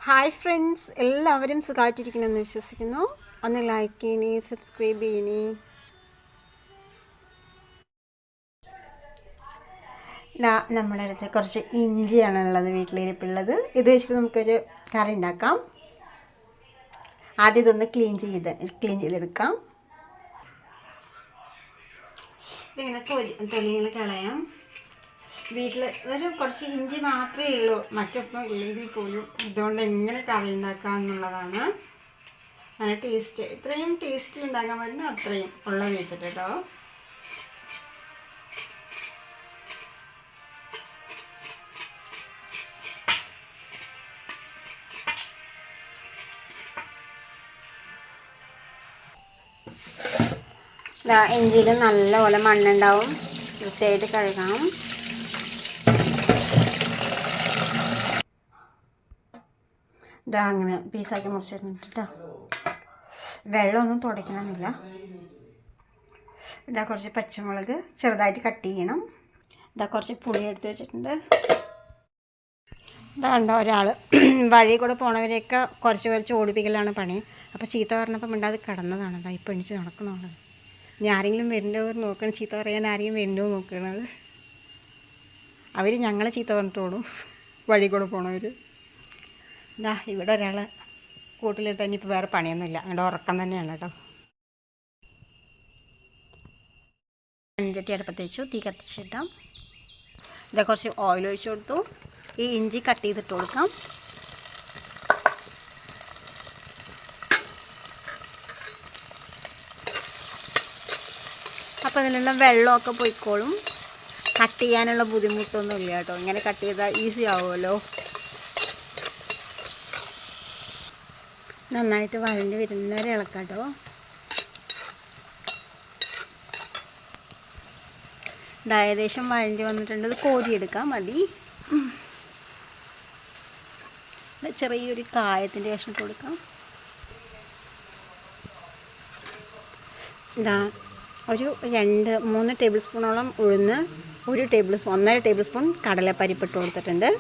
Hi friends, എല്ലാവരും സുഖമായിട്ടിരിക്കണമെന്ന് വിശ്വസിക്കുന്നു. ഒന്ന് ലൈക്ക് ചെയ്യണേ, സബ്സ്ക്രൈബ് ചെയ്യണേ. നമ്മുടെ അടുത്ത് കുറച്ച് ഇഞ്ചിയാണുള്ളത്, വീട്ടിലിരിപ്പുള്ളത്. ഇത് വെച്ചിട്ട് നമുക്കൊരു കറി ഉണ്ടാക്കാം. ആദ്യം ഇതൊന്ന് ക്ലീൻ ചെയ്തെടുക്കാം. ഇതിങ്ങനെ തൊലികൾ കളയാം. വീട്ടിൽ ഒരു കുറച്ച് ഇഞ്ചി മാത്രമേ ഉള്ളൂ, മറ്റൊന്നും ഇല്ലെങ്കിൽ പോലും ഇതുകൊണ്ട് എങ്ങനെ കറി ഉണ്ടാക്കാം എന്നുള്ളതാണ്. അങ്ങനെ ടേസ്റ്റ്, ഇത്രയും ടേസ്റ്റിൽ ഉണ്ടാക്കാൻ പറ്റുന്ന അത്രയും ഉള്ളത് വെച്ചിട്ട് കേട്ടോ. ഇഞ്ചിയിൽ നല്ലപോലെ മണ്ണുണ്ടാവും, വൃത്തിയായിട്ട് കഴുകണം. അങ്ങനെ പീസാക്കി മുറിച്ചിട്ടുണ്ട് കേട്ടോ. വെള്ളമൊന്നും തുടയ്ക്കണമെന്നില്ല. കുറച്ച് പച്ചമുളക് ചെറുതായിട്ട് കട്ട് ചെയ്യണം. കുറച്ച് പുളി എടുത്ത് വെച്ചിട്ടുണ്ട്. കണ്ടോ, ഒരാൾ വഴി കൂടെ പോണവരെയൊക്കെ കുറച്ച് ഓടിപ്പിക്കലാണ് പണി. അപ്പോൾ ചീത്ത പറഞ്ഞപ്പോൾ മിണ്ടാതെ കിടന്നതാണ്. ഇപ്പോൾ എണീച്ച് നടക്കണമാണ്. ഇനി ആരെങ്കിലും വരുന്നോ നോക്കണം, ചീത്ത പറയാൻ ആരെങ്കിലും വരുന്നോ നോക്കണത്. അവർ ഞങ്ങളെ ചീത്ത പറഞ്ഞിട്ടോളൂ, വഴി കൂടെ പോണവർ. ഇവിടെ ഒരാൾ കൂട്ടിലിട്ട് ഇനിയിപ്പോൾ വേറെ പണിയൊന്നുമില്ല, അങ്ങോട്ട് ഉറക്കം തന്നെയാണ് കേട്ടോ. മൺചട്ടി അടുപ്പത്ത് വെച്ചു, തീ കത്തിച്ചിട്ടാം. കുറച്ച് ഓയിൽ ഒഴിച്ചു കൊടുത്തു. ഈ ഇഞ്ചി കട്ട് ചെയ്തിട്ട് കൊടുക്കാം. അപ്പോൾ അതിലുള്ള വെള്ളമൊക്കെ പോയിക്കോളും. കട്ട് ചെയ്യാനുള്ള ബുദ്ധിമുട്ടൊന്നും ഇല്ല കേട്ടോ. ഇങ്ങനെ കട്ട് ചെയ്താൽ ഈസി ആവുമല്ലോ. നന്നായിട്ട് വഴഞ്ഞ് വരുന്നവരെ ഇളക്കാം കേട്ടോ. ഏകദേശം വഴഞ്ഞ് വന്നിട്ടുണ്ട്. ഇത് കോരിയെടുക്കാം, മതി. ചെറിയൊരു കായത്തിൻ്റെ കഷ്ണം കൊടുക്കാം. ഒരു 2-3 ടേബിൾ സ്പൂണോളം ഉഴുന്ന്, 1.5 ടേബിൾ സ്പൂൺ കടലപ്പരിപ്പിട്ട് കൊടുത്തിട്ടുണ്ട്.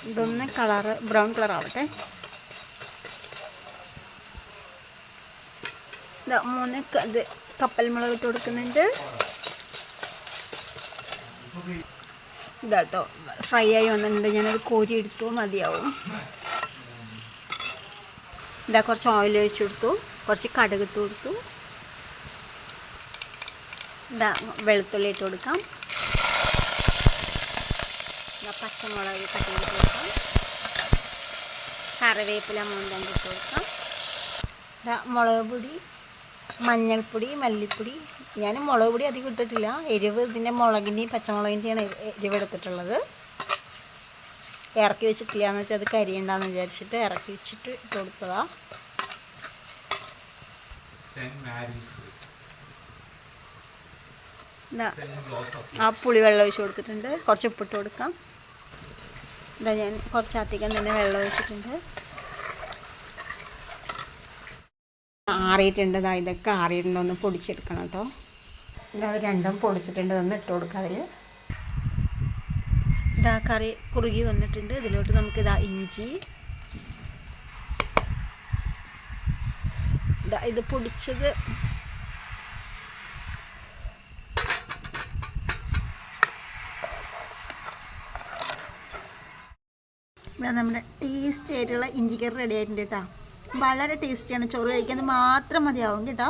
ഇതൊന്ന് ബ്രൗൺ കളർ ആവട്ടെ. 3 കപ്പൽ മുളക് ഇട്ട് കൊടുക്കുന്നുണ്ട്. ഇതാട്ടോ ഫ്രൈ ആയി വന്നിട്ടുണ്ട്. ഞാനത് കോരി എടുത്തു, മതിയാവും. കുറച്ച് ഓയിൽ ഒഴിച്ചു കൊടുത്തു, കുറച്ച് കടുക് ഇട്ട് കൊടുത്തു. വെളുത്തുള്ളി ഇട്ട് കൊടുക്കാം. പച്ചമുളക് കട്ട് ചെയ്തിട്ട് കൊടുക്കാം. കറിവേപ്പില മുണ്ടൻ ഇട്ട് കൊടുക്കാം. മുളക് പൊടി, മഞ്ഞൾപ്പൊടി, മല്ലിപ്പൊടി. ഞാൻ മുളക് പൊടി അധികം ഇട്ടിട്ടില്ല. എരിവ് ഇതിൻ്റെ മുളകിൻ്റെയും പച്ചമുളകിൻ്റെയാണ് എരിവ് എടുത്തിട്ടുള്ളത്. ഇറക്കി വെച്ചിട്ടില്ല എന്ന് വെച്ചാൽ അത് കരിയുണ്ടാന്ന് വിചാരിച്ചിട്ട് ഇറക്കി വെച്ചിട്ട് ഇട്ട് കൊടുത്തതാണ്. ആ പുളിവെള്ളം ഒഴിച്ച് കൊടുത്തിട്ടുണ്ട്. കുറച്ച് ഉപ്പിട്ട് കൊടുക്കാം. ഞാൻ കുറച്ച് അധികം തന്നെ വെള്ളം ഒഴിച്ചിട്ടുണ്ട്. ആറിയിട്ടുണ്ട്. ഇതൊക്കെ ആറിയിട്ടുണ്ട്. ഒന്ന് പൊടിച്ചെടുക്കണം കേട്ടോ. രണ്ടും പൊടിച്ചിട്ടുണ്ട്. ഒന്ന് ഇട്ട് കൊടുക്കാം. അതിൽ കറി കുറുകി വന്നിട്ടുണ്ട്. ഇതിലോട്ട് നമുക്ക് ഇഞ്ചി, ഇത് പൊടിച്ചത് നമ്മുടെ ടേസ്റ്റി ആയിട്ടുള്ള ഇഞ്ചിക്കറി റെഡി ആയിട്ടുണ്ട് കേട്ടോ. വളരെ ടേസ്റ്റിയാണ്. ചോറ് കഴിക്കാൻ മാത്രം മതിയാവും കേട്ടോ.